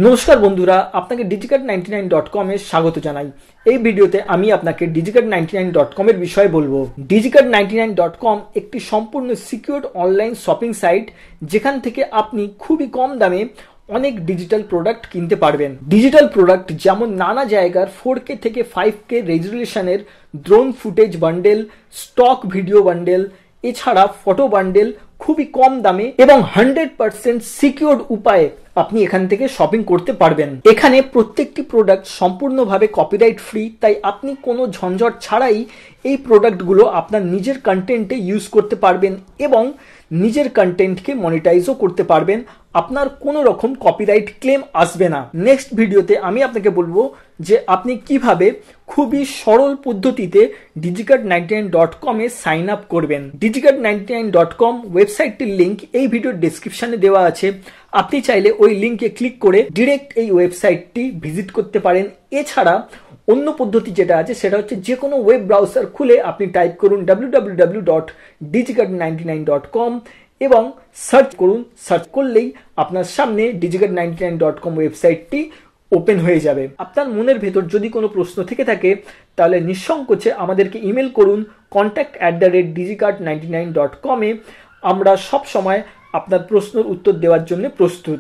নমস্কার বন্ধুরা, আপনাকে digicart99.com এর স্বাগত জানাই। এই ভিডিওতে আমি আপনাকে digicart99.com এর বিষয়ে বলবো। digicart99.com একটি সম্পূর্ণ সিকিউরড অনলাইন শপিং সাইট, যেখান থেকে আপনি খুবই কম দামে অনেক ডিজিটাল প্রোডাক্ট কিনতে পারবেন। ডিজিটাল প্রোডাক্ট যেমন নানা জায়গার 4K থেকে 5K রেজুলেশনের drone footage bundle, stock video bundle, এছাড়া ফটো বান্ডেল খুবই কম দামে এবং 100% সিকিউরড উপায়ে আপনি এখান থেকে শপিং করতে পারবেন। এখানে প্রত্যেকটি প্রোডাক্ট সম্পূর্ণভাবে কপিরাইট ফ্রি, তাই আপনি কোনো ঝঞ্ঝট ছাড়াই এই প্রোডাক্টগুলো আপনার নিজের কন্টেন্টে ইউজ করতে পারবেন এবং নিজের কন্টেন্টকে মনিটাইজও করতে পারবেন। আপনার কোনো রকম কপিরাইট ক্লেম আসবে না। নেক্সট ভিডিওতে আমি আপনাকে বলবো যে আপনি কিভাবে খুবই সরল পদ্ধতিতে digicart99.com এ সাইন আপ করবেন। digicart99.com ওয়েবসাইটটির লিঙ্ক এই ভিডিওর ডেসক্রিপশনে দেওয়া আছে। আপনি চাইলে ওই লিঙ্কে ক্লিক করে ডিরেক্ট এই ওয়েবসাইটটি ভিজিট করতে পারেন। এছাড়া অন্য পদ্ধতি যেটা আছে সেটা হচ্ছে যে কোনো ওয়েব ব্রাউজার খুলে আপনি টাইপ করুন www.digicart99.com এবং সার্চ করুন। সার্চ করলেই আপনার সামনে digicart99.com ওয়েবসাইটটি ওপেন হয়ে যাবে। আপনার মনের ভেতর যদি কোনো প্রশ্ন থেকে থাকে তাহলে নিঃসংকোচে আমাদেরকে ইমেল করুন contact@digicart99.com এ। আমরা সব সময় আপনার প্রশ্নের উত্তর দেওয়ার জন্য প্রস্তুত।